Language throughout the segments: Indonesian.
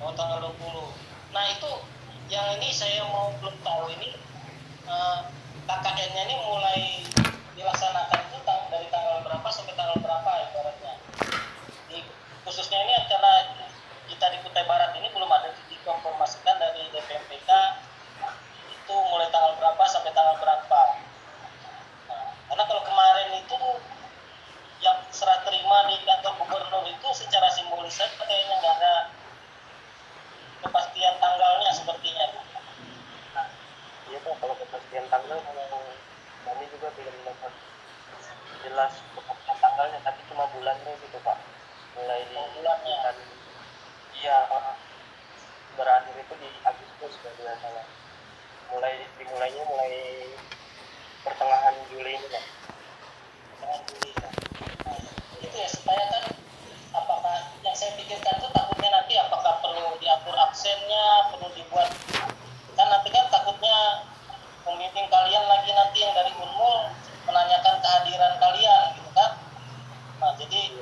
Oh, tanggal 20. Nah, itu yang ini saya mau belum tahu ini KKN-nya ini mulai dilaksanakan itu dari tanggal berapa sampai tanggal berapa ibaratnya. Khususnya ini karena kita di Kutai Barat ini belum ada dikonfirmasikan dari DPMPK itu mulai tanggal berapa sampai tanggal berapa. Nah, karena kalau kemarin itu yang serah terima di kantor gubernur itu secara simbolis kayaknya nggak ada kepastian tanggalnya sepertinya. Nah, iya Pak, kalau kepastian tanggal kami juga belum dapat jelas kepastian tanggalnya, tapi cuma bulannya gitu Pak. Mulai di bulannya. Iya, berakhir itu di Agustus kalau tidak salah. Dimulainya mulai pertengahan Juli ini Pak. Pertengahan Juli ya. Nah, itu ya supaya kan apakah yang saya pikirkan itu takutnya nanti apakah perlu diatur absennya, perlu dibuat kan nanti kan takutnya pembimbing kalian lagi nanti yang dari Unmul menanyakan kehadiran kalian gitu kan. Nah jadi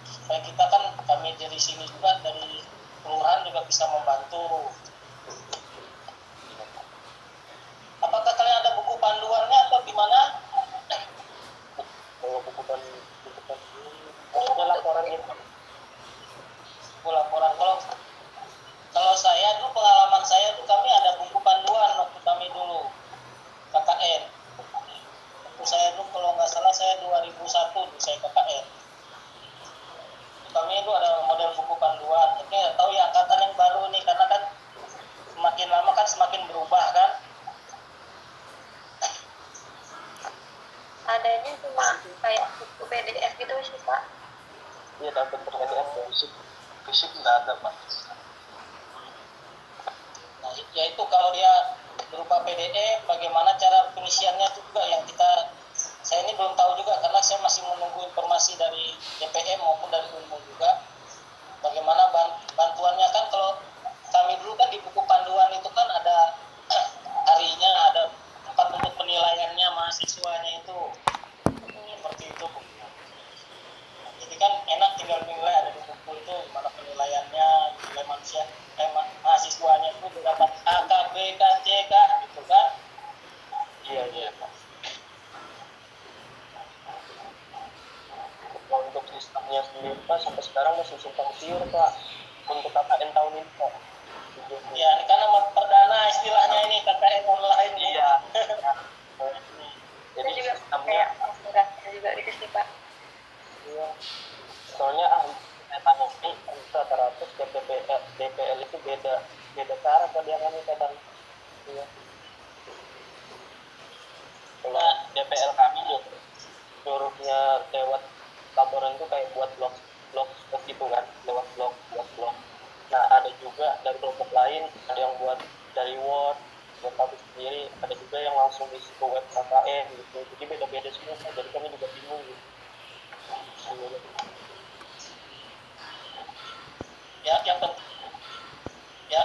supaya kita kan kami dari sini juga dari kelurahan juga bisa membantu. Apakah kalian ada buku panduannya atau gimana? Kalau buku laporan itu. Laporan kalau saya dulu pengalaman saya tuh kami ada buku panduan waktu kami dulu KKN. Waktu saya dulu kalau nggak salah saya 2001 saya KKN. Kami itu ada model buku panduan. Tapi nggak tahu ya angkatan yang baru nih karena kan semakin lama kan semakin berubah kan. Adanya cuma kayak buku PDF gitu sih Pak. Iya, dapat PDF fisik nggak ada Pak. Nah ya itu kalau dia berupa PDF bagaimana cara pengisiannya itu juga yang saya ini belum tahu juga karena saya masih menunggu informasi dari DPM maupun dari Unmul juga bagaimana bantuannya kan. Kalau kami dulu kan di buku panduan itu kan ada harinya, ada tempat untuk penilaiannya mahasiswanya itu seperti itu. Jadi kan enak tinggal nilai ada di buku itu gimana penilaiannya, nilai mahasiswanya itu dapat A, K, B, K, C, K gitu kan. Iya Pak. Untuk sistemnya sendiri Pak sampai sekarang masih simpang siur Pak untuk KKN tahun ini Pak. Ya ini kan nama perdana istilahnya ini KKN online. Iya. Jadi juga sistemnya kayak juga gitu sih Pak. Iya. Soalnya tanya ini rata-rata setiap DPL itu beda cara kerjaannya kadang. Iya. Kalau DPL kami suruhnya lewat laporan itu kayak buat blog gitu kan, lewat blog. Nah ada juga dari kelompok lain ada yang buat dari Word buat publish sendiri, ada juga yang langsung isi ke web KKN gitu. Jadi beda-beda semua, jadi kami juga bingung gitu.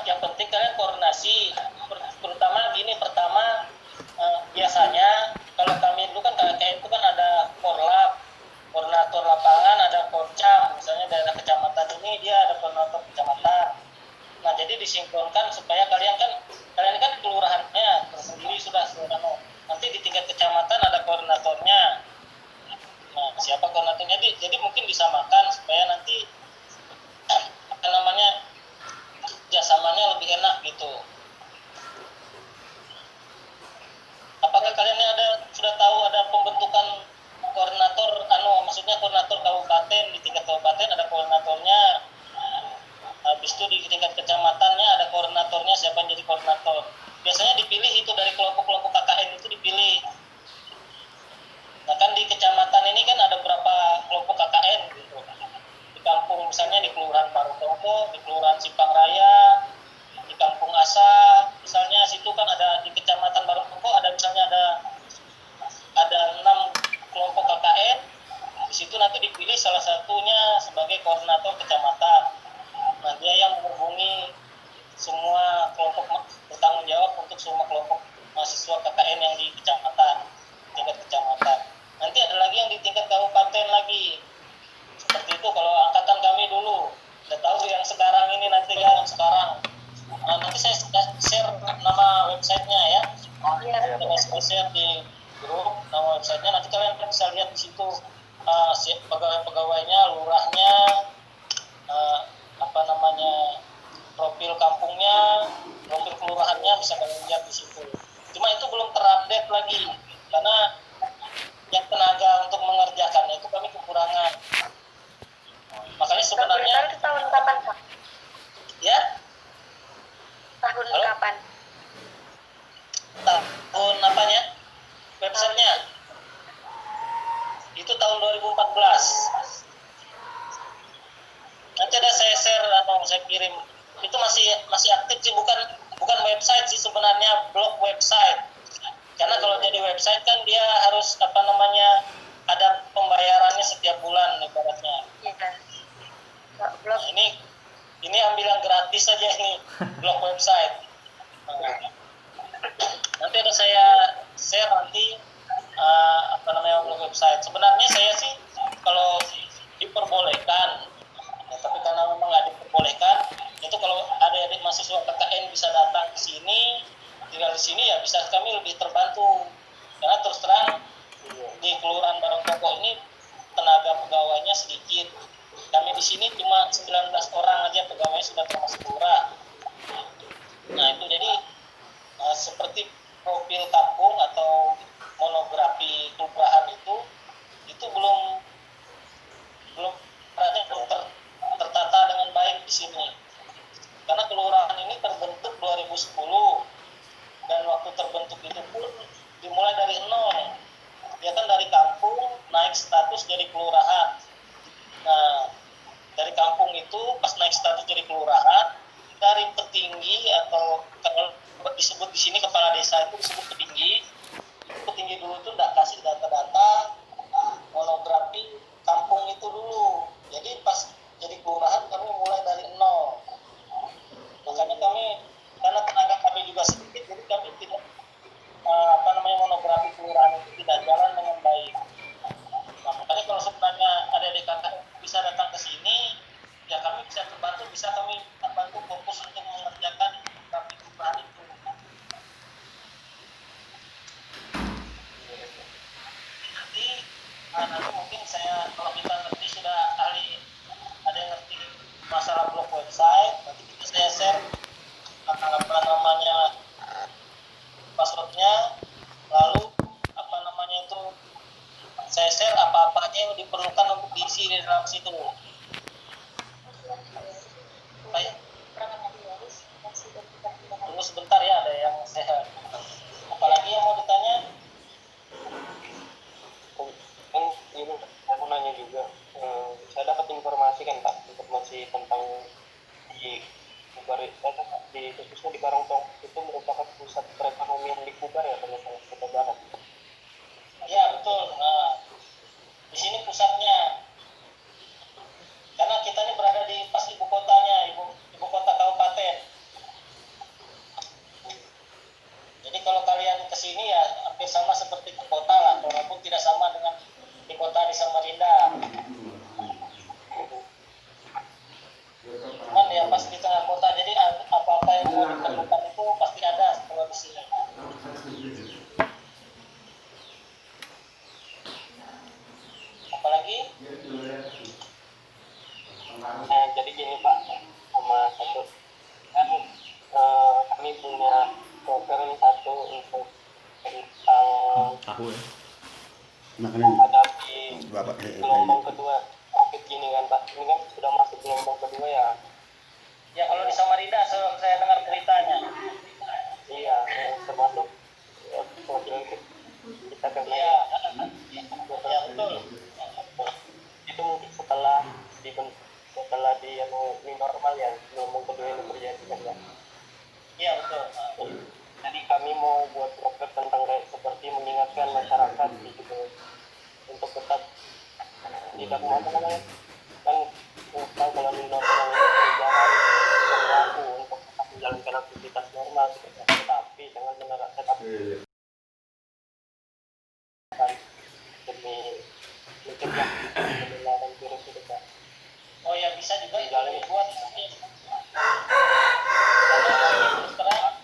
Yang penting kalian koordinasi terutama gini. Pertama biasanya kalau kami dulu kan KKN itu kan ada korlap, koordinator lapangan, ada korcam, misalnya daerah kecamatan ini dia ada koordinator kecamatan. Nah jadi disinkronkan supaya kalian kan di kelurahannya tersendiri sudah nanti di tingkat kecamatan ada koordinatornya. Nah siapa koordinatornya jadi mungkin disamakan supaya nanti kerjasamanya lebih enak gitu. Apakah kalian sudah tahu ada pembentukan koordinator maksudnya koordinator kabupaten, di tingkat kabupaten ada koordinatornya, habis itu di tingkat kecamatannya ada koordinatornya, siapa yang jadi koordinator. Biasanya dipilih itu dari kelompok-kelompok KKN itu dipilih. Nah kan di kecamatan ini kan ada berapa kelompok KKN gitu. Di kampung misalnya di Kelurahan Parutongko, di Kelurahan Simpang Raya, di Kampung Asa, misalnya situ kan ada di Kecamatan Parutongko ada misalnya ada 6 kelompok KKN. Di situ nanti dipilih salah satunya sebagai koordinator kecamatan. Nah dia yang menghubungi semua kelompok, bertanggung jawab untuk semua kelompok mahasiswa KKN yang di kecamatan, tingkat kecamatan. Nanti ada lagi yang di tingkat kabupaten lagi. Seperti itu kalau angkatan kami dulu. Udah tahu yang sekarang ini nanti kan, sekarang websitenya ya. Iya. Kita share di grup nama websitenya. Nanti kalian bisa lihat di situ pegawai-pegawainya, lurahnya, apa namanya, profil kampungnya, profil kelurahannya bisa kalian lihat di situ. Cuma itu belum terupdate lagi karena yang tenaga untuk mengerjakannya itu kami kekurangan. Makanya sebenarnya Itu tahun kapan, Pak? ya Tahun Halo? kapan? tahun apanya? Websitenya itu tahun 2014. Nanti ada saya share atau saya kirim. Itu masih aktif sih, bukan website sih sebenarnya, blog website. Karena kalau jadi website kan dia harus apa namanya, ada pembayarannya setiap bulan ibaratnya. Iya. Blog. Nah, ini ambil yang gratis saja ini blog website. Nanti ada saya share nanti apa namanya blog website. Sebenarnya saya sih kalau diperbolehkan, ya, tapi karena memang nggak diperbolehkan, itu kalau adik-adik mahasiswa PKN bisa datang ke sini, tinggal di sini ya bisa kami lebih terbantu. Karena terus terang di Kelurahan Barong Pokok ini tenaga pegawainya sedikit. Kami di sini cuma 19 orang aja pegawainya sudah termasuk lurah. Nah itu jadi seperti profil kampung atau monografi kelurahan itu belum tertata dengan baik di sini. Karena kelurahan ini terbentuk 2010 dan waktu terbentuk itu pun dimulai dari nol. Dia kan dari kampung naik status jadi kelurahan. Nah, dari kampung itu pas naik status jadi kelurahan, dari petinggi atau kalau disebut di sini kepala desa itu disebut petinggi. Petinggi dulu itu nggak kasih data-data monografi kampung itu dulu. Jadi pas jadi kelurahan kami mulai dari nol. Makanya karena tenaga kami juga sedikit, jadi kami tidak monografi kelurahan itu tidak jalan dengan baik. Nah, makanya kalau sebenarnya adik-adik kakak bisa datang ke sini, ya kami bisa kami bantu fokus untuk mengerjakan monografi kelurahan itu. Nanti mungkin kalau kita ngerti sudah ahli, ada yang ngerti masalah blog website, nanti saya share apa namanya passwordnya, lalu apa namanya itu saya share apa-apa aja yang diperlukan untuk diisi di dalam situ. Baik. Tunggu sebentar ya, ada yang sehat. Apalagi yang mau ditanya? Kan ini aku nanya juga, saya dapat informasi kan Pak, informasi tentang di khususnya di Barongtong itu merupakan pusat perekonomian di Kuba ya, ternyata Kota Barat. Ya betul. Nah, di sini pusatnya. Karena kita ini berada di pas ibu kotanya, ibu kota kabupaten. Jadi kalau kalian ke sini ya hampir sama seperti ke kota lah, walaupun tidak sama dengan di kota di Samarinda. Cuman ya pas di tengah kota, jadi apa-apa yang mau diperlukan itu pasti ada kalau di sini. Apalagi? Jadi gini Pak, sama satu kan kami punya program satu untuk tentang tahu ya. menghadapi gelombang kedua COVID gini kan Pak. Ini kan sudah masuk gelombang kedua ya. Ya kalau di Samarinda saya dengar beritanya. Iya, termasuk program kita kan. Iya, ya betul. Itu mungkin setelah di new normal ya, gelombang kedua ini terjadi kan ya. Iya betul. Jadi kami mau buat program tentang seperti mengingatkan masyarakat gitu untuk tetap tidak kemana-mana kan, tahu kalau new normal ini berjalan berlaku untuk tetap menjalankan aktivitas normal gitu. Tetapi dengan menerapkan demi mencegah penularan virus itu Pak. Oh ya bisa juga itu Jalan. dibuat. Terus terang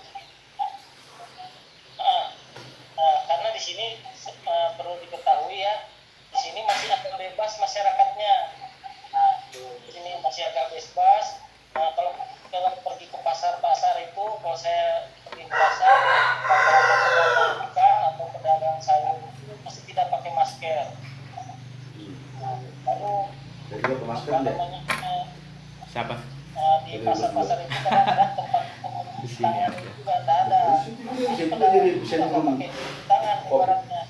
masuk ke itu dalam jadi itu bisa nggak ngomong. pakai cuci tangan ibaratnya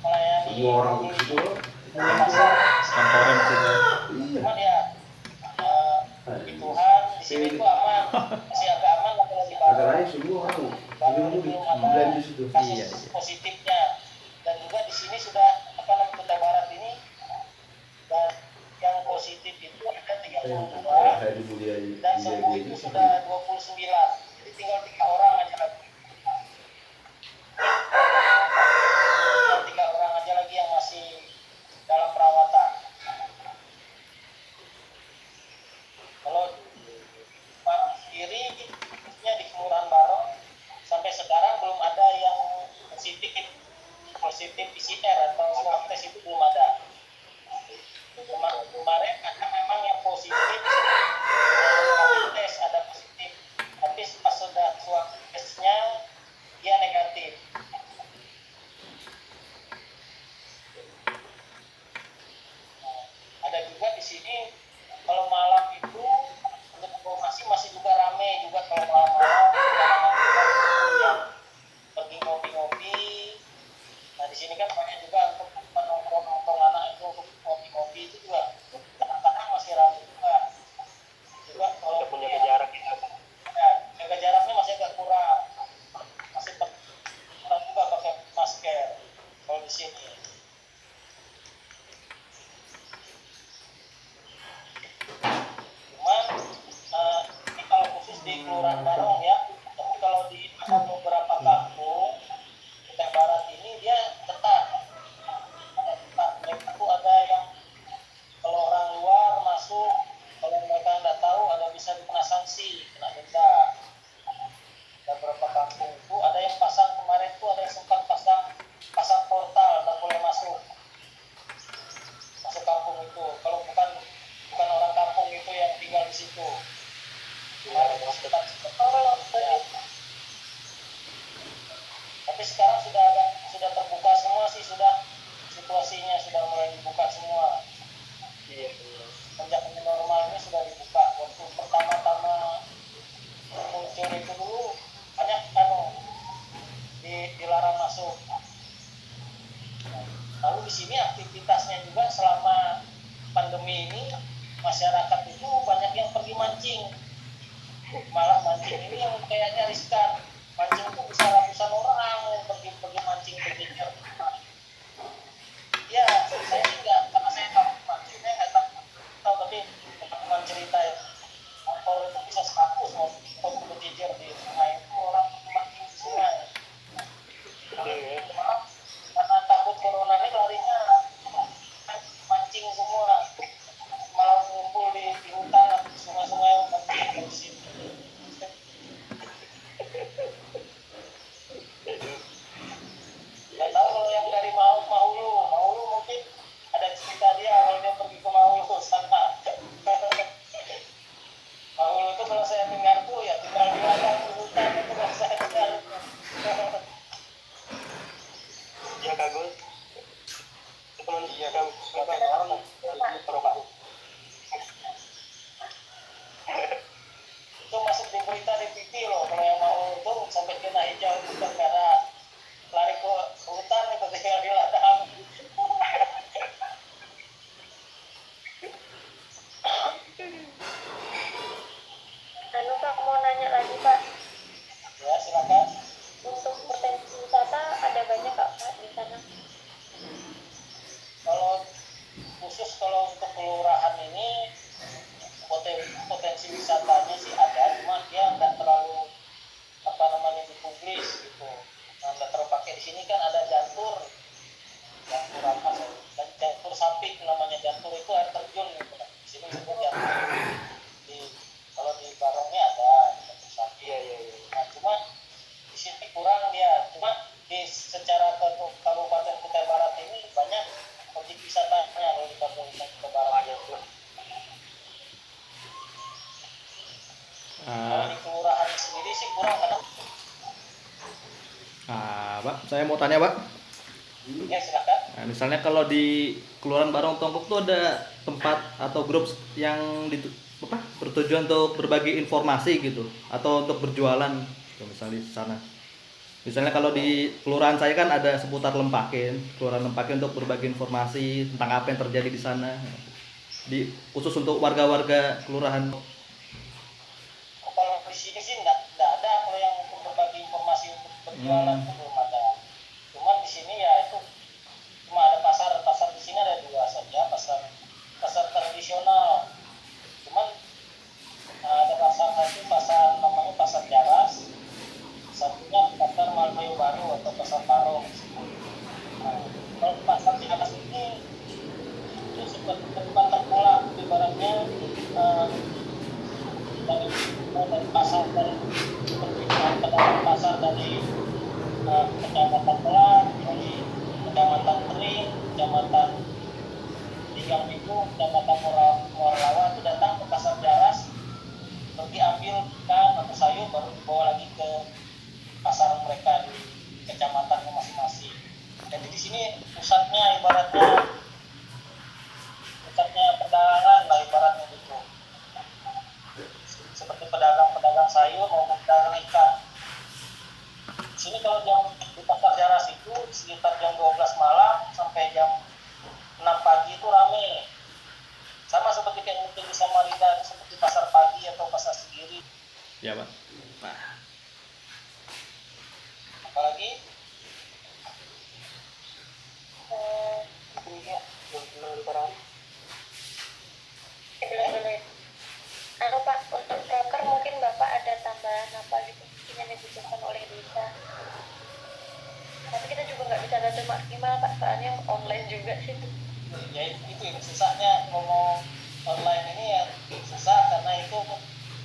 melayani Semua orang di begitu loh. pasar. kantoran maksudnya. Iya. Cuman ya puji Tuhan di sini tuh aman, masih agak aman lah kalau di Baru. Masalahnya semua orang Baru hidupmu belum di bulan ada di situ. kasus Iya, iya. positifnya, dan juga di sini sudah apa namanya Kutai Barat ini, dan yang positif itu ada 32 Kayak di Mulia dan sembuh itu sudah 29, jadi tinggal 3 orang aja lagi. Tinggal 3 orang aja lagi yang masih dalam perawatan. Kalau Barong sendiri, khususnya di Kelurahan Barong, sampai sekarang belum ada yang positif PCR atau swab test itu belum ada. Kemarin ada memang yang positif rapid test, ada positif, tapi pas sudah swab testnya dia negatif. Ada juga di sini kalau malam itu untuk informasi masih juga rame juga kalau malam-malam anak-anak yang pergi ngopi-ngopi. Nah di sini kan banyak juga untuk nongkrong anak itu untuk ngopi-ngopi itu juga kadang-kadang masih rame juga. Juga kalau Udah punya jarak kita. ya, jaga jaraknya masih agak kurang, masih kurang juga pakai masker kalau di sini. Cuman ini kalau khusus di Kelurahan Barong ya, tapi kalau di beberapa kampung Kutai Barat ini dia ketat. Mereka tuh ada yang kalau orang luar masuk, kalau mereka nggak tahu ada bisa dikena sanksi, kena denda. Ada beberapa kampung itu ada yang pasang kemarin tuh ada yang sempat pasang portal nggak boleh masuk kampung itu. Kalau bukan orang kampung itu yang tinggal di situ. Kemarin sempat ya. Tapi sekarang sudah terbuka semua sih, sudah situasinya sudah mulai dibuka semua. Iya. Sejak normal ini sudah dibuka. Waktu pertama-tama muncul itu dulu banyak dilarang masuk. Lalu di sini aktivitasnya juga selama pandemi ini masyarakat itu banyak yang pergi mancing. Malah mancing ini yang kayaknya riskan. Mancing itu bisa ratusan orang yang pergi mancing berjejer. Ya, saya sih nggak, karena saya tahu mancing, saya nggak tahu, tapi teman-teman cerita ya, motor itu bisa 100 mau berjejer di sungai itu orang mancing di sungai. Maaf, karena takut corona ini larinya mancing semua, malah ngumpul di hutan, sungai-sungai mancing di sini. Nggak tahu kalau yang dari Mahulu mungkin ada cerita dia kalau dia pergi ke Mahulu sana. Mahulu itu kalau saya dengar tuh ya tinggal di ladang di hutan itu kalau saya dengar. Ya Kagus. Teman dia kan orang Pak. Itu masuk di berita di TV loh, kalau yang Mahulu itu sampai kena hijau itu gara lari ke hutan itu tinggal di ladang. Anu Pak, mau nanya lagi Pak, Ya silakan. untuk potensi wisata ada banyak Kak Pak di sana? Kalau untuk kelurahan ini potensi wisatanya sih ada, cuma dia nggak terlalu dipublis gitu. Nah, nggak terlalu pakai. Di sini kan ada jantur apa dan jantur Sapik, namanya jantur itu air terjun gitu. Di sini disebut jantur. Kalau di Barongnya ada jantur Sapik. Iya. Nah, cuma di sini kurang dia. Cuma secara Kabupaten Kutai Barat ini banyak objek wisatanya kalau di Kabupaten Kutai Barat. Kalau di kelurahan sendiri sih kurang kadang. Pak, saya mau tanya, Pak. Ya silakan. Nah, misalnya kalau di Kelurahan Barong Tongkok tuh ada tempat atau grup yang bertujuan untuk berbagi informasi gitu atau untuk berjualan gitu, misalnya di sana. Misalnya kalau di kelurahan saya kan ada seputar Lempakin, kelurahan Lempakin untuk berbagi informasi tentang apa yang terjadi di sana. Di khusus untuk warga-warga kelurahan. Kalau di sini sih nggak ada kalau yang untuk berbagi informasi untuk berjualan itu belum ada. Cuman di sini ya itu cuma ada pasar di sini ada dua saja, pasar tradisional. Cuman ada pasar namanya pasar Jaras, satunya pasar Malayu Baru atau pasar Barong. Nah, kalau pasar Jaras ini itu seperti tempat terpulak ibaratnya eh, dari pasar dari perpindahan pedagang pasar dari kecamatan Pelan, dari kecamatan Tering, kecamatan Tigang Biku, kecamatan Muarlawa itu datang ke pasar Jaras, pergi ambil ikan atau sayur baru dibawa lagi ke pasar mereka di kecamatannya masing-masing. Jadi di sini pusatnya perdagangan lah ibaratnya gitu. Seperti pedagang sayur maupun pedagang ikan. Di sini kalau di pasar Jaras itu sekitar jam 12 malam sampai jam 6 pagi itu rame. Sama seperti kayak mungkin di Samarinda, seperti pasar pagi atau pasar sendiri. Ya, Pak. Nah, Apalagi Iya, belum lebaran. Boleh. Anu Pak, untuk proker mungkin Bapak ada tambahan apa gitu mungkin yang dibutuhkan oleh desa. Tapi kita juga nggak bisa data maksimal Pak, soalnya online juga sih. ya itu yang susahnya ngomong online ini ya susah karena itu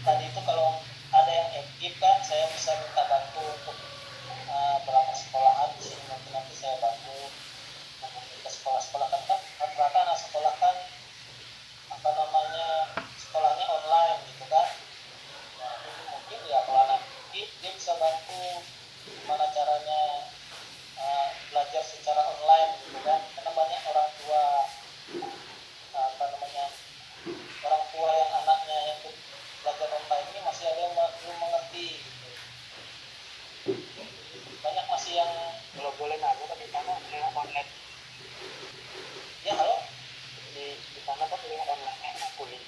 tadi itu kalau ada yang aktif kan saya bisa minta bantu untuk berapa sekolahan di sini nanti saya bantu ke sekolah-sekolah kan rata-rata anak sekolah kan apa namanya sekolahnya online gitu kan. Nah itu mungkin ya kalau anak aktif dia bisa bantu gimana caranya belajar secara online gitu kan karena banyak orang tua orang tua yang anaknya yang belajar online ini masih ada yang belum mengerti gitu. Banyak masih yang Kalau boleh nanya tapi sana kuliah online ya halo di sana kan kuliah online kuliah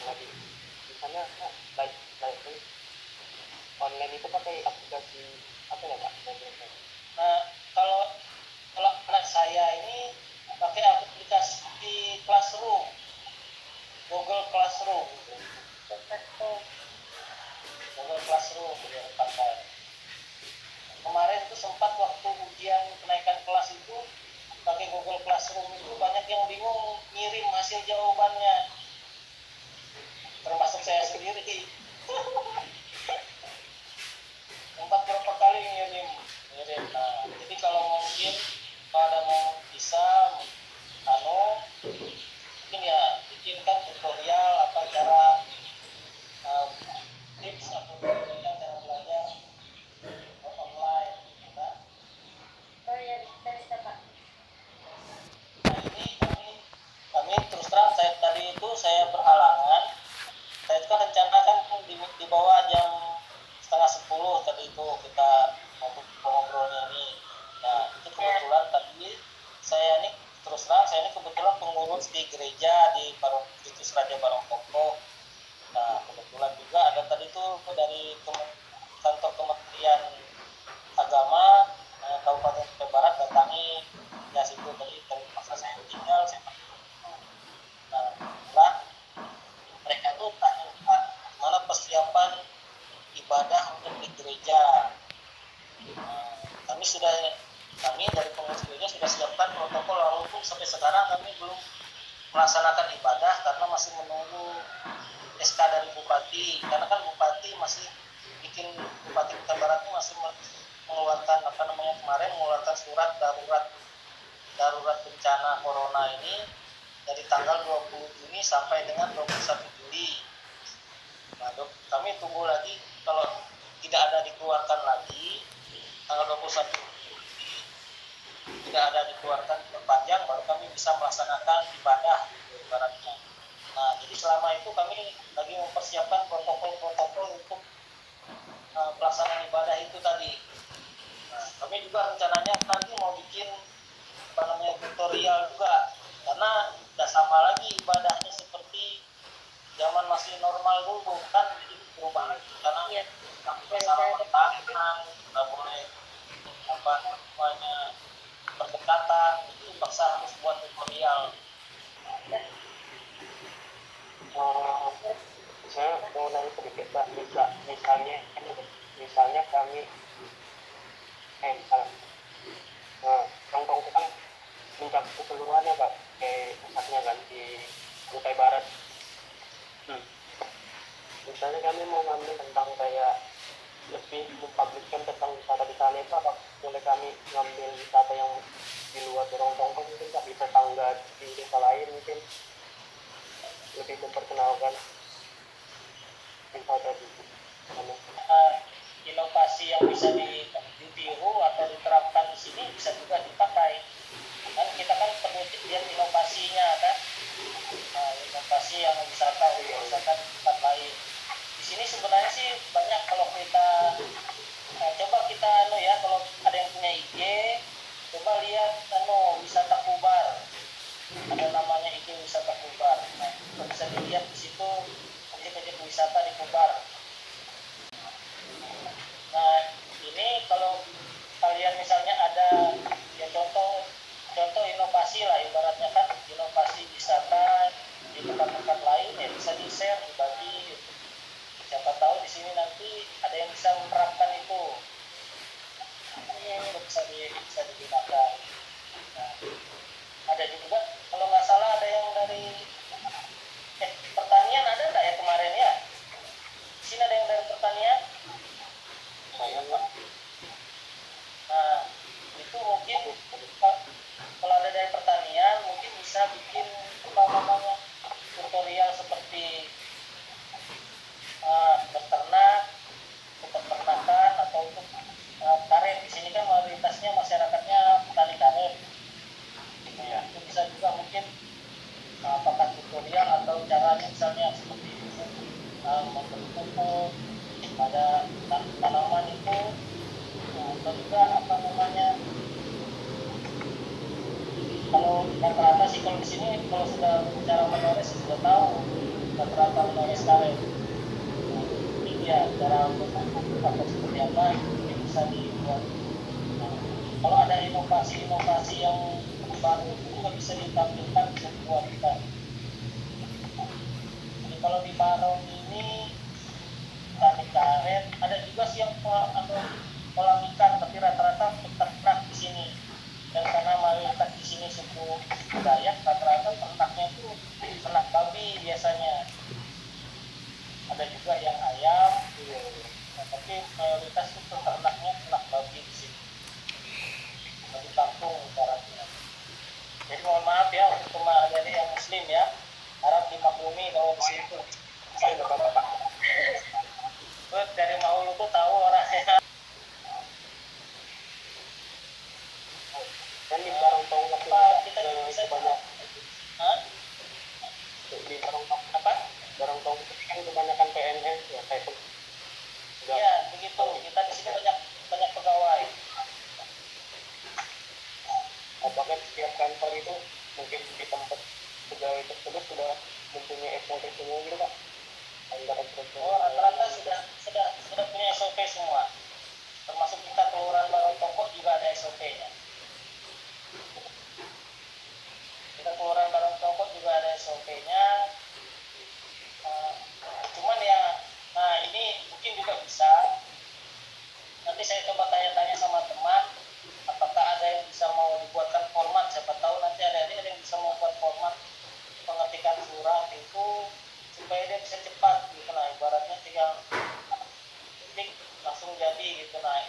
lagi di sana baik online itu pakai aplikasi apa ya Pak? nah kalau anak saya ini pakai aplikasi Classroom, Google Classroom gitu. Google Classroom dia pakai. Kemarin itu sempat waktu ujian kenaikan kelas itu pakai Google Classroom itu banyak yang bingung ngirim hasil jawabannya, termasuk saya sendiri. Sempat berapa kali ngirim. Nah, jadi kalau mungkin pada mau bisa mungkin ya bikinkan tutorial apa cara tips atau tutorial cara belajar online gitu kan. Oh ya bisa Pak. Nah ini kami terus terang saya berhalangan. Saya itu kan rencana kan dibawa jam 9:30 tadi itu kita ngobrolnya ini. Nah itu kebetulan tadi saya ini terus terang saya ini kebetulan pengurus di gereja di Kristus Raja Barongkoko. Nah kebetulan juga ada tadi tuh dari kantor Kementerian Agama Kabupaten Kutai Barat datangi ya situ tadi masa saya tinggal nah kebetulan mereka tuh tanya mana persiapan ibadah untuk di gereja. Kami dari pengurus gereja sudah siapkan protokol walaupun sampai sekarang kami belum melaksanakan ibadah karena masih menunggu SK dari Bupati karena kan Bupati Kutai Barat ini masih mengeluarkan kemarin mengeluarkan surat darurat bencana corona ini dari tanggal 20 Juni sampai dengan 21 Juli. Nah, kami tunggu lagi kalau tidak ada dikeluarkan lagi tanggal 21 Juli tidak ada dikeluarkan perpanjang baru kami bisa melaksanakan ibadah gitu, ibaratnya. Nah, jadi selama itu kami lagi mempersiapkan protokol-protokol untuk pelaksanaan ibadah itu tadi. juga rencananya nanti mau bikin apa namanya tutorial juga, karena udah sama lagi ibadahnya seperti zaman masih normal dulu kan, jadi berubah lagi karena Iya. nggak boleh salah tangan, nggak boleh apa namanya berdekatan, itu paksa harus buat tutorial. Saya mau nanya sedikit Pak, misalnya kami tongkong itu kan mencakup keseluruhannya Pak, pusatnya kan di Kutai Barat. Misalnya kami mau ngambil tentang kayak lebih mempublikkan tentang wisata di sana, itu apa boleh kami ngambil wisata yang di luar Dorong Tongkong, mungkin Pak, di tetangga di desa lain, mungkin lebih memperkenalkan wisata di sana. Inovasi yang bisa ditiru atau diterapkan di sini bisa juga dipakai. Kan kita kan perlu lihat inovasinya kan, inovasi yang wisata di tempat lain. Di sini sebenarnya sih banyak, kalau kita coba kita ya, kalau ada yang punya IG, coba lihat wisata Kubar, ada namanya IG wisata Kubar. Nah, bisa dilihat di situ objek-objek wisata di Kubar. Nah, ini kalau kalian misalnya ada ya contoh inovasi lah, ibaratnya kan inovasi wisata di tempat-tempat lain, ya bisa di-share, dibagi. Siapa tahu di sini nanti ada yang bisa menerapkan itu. Itu bisa digunakan. Nah, ada juga kalau nggak salah ada yang dari pertanian, ada nggak ya kemarin ya? Di sini ada yang dari pertanian. Nah, itu mungkin kalau ada dari pertanian mungkin bisa bikin apa namanya tutorial seperti berternak, peternakan atau untuk karet. Di sini kan mayoritasnya masyarakatnya petani karet. Ya, itu bisa juga mungkin apakah tutorial atau caranya misalnya seperti membentuk pupuk pada tanaman itu, atau juga apa namanya, kalau rata-rata sih kalau di sini kalau sudah bicara menores sudah tahu rata-rata menores karet. Ini dia cara membentuk atau seperti apa yang bisa dibuat. Nah, kalau ada inovasi yang baru itu juga bisa ditampilkan, bisa dibuat kita. Jadi kalau di Barong ini tani karet, ada juga sih yang kolam ikan, tapi rata-rata peternak di sini. Dan karena mayoritas di sini suku Dayak, rata-rata ternaknya itu ternak babi biasanya. Ada juga yang ayam, nah, tapi mayoritas itu ternaknya ternak babi di sini. Di kampung ibaratnya. Jadi mohon maaf ya untuk adik-adik yang muslim ya, harap dimaklumi kalau di situ. Saya bapak-bapak. Dari Maulu tuh tahu orangnya. Dan di Barong Tongkong Kita bisa banyak di Barong Tongkong apa? Barong Tongkong itu kan kebanyakan PNS ya, kayak Ya begitu. Kita di sini banyak pegawai. apakah setiap kantor itu mungkin di tempat pegawai tersebut sudah mempunyai SOP semua gitu Pak? Rata-rata sudah punya SOP semua. Termasuk kita kelurahan Barong Tongkok juga ada SOP-nya. Kita kelurahan Barong Tongkok juga ada SOP-nya. Cuman ya, nah ini mungkin juga bisa. Nanti saya coba tanya-tanya sama teman, apakah ada yang bisa mau dibuatkan format. Siapa tahu nanti ada yang bisa mau buat format pengetikan surat itu supaya dia bisa cepat gitu. Nah, ibaratnya tinggal klik langsung jadi gitu. Nah,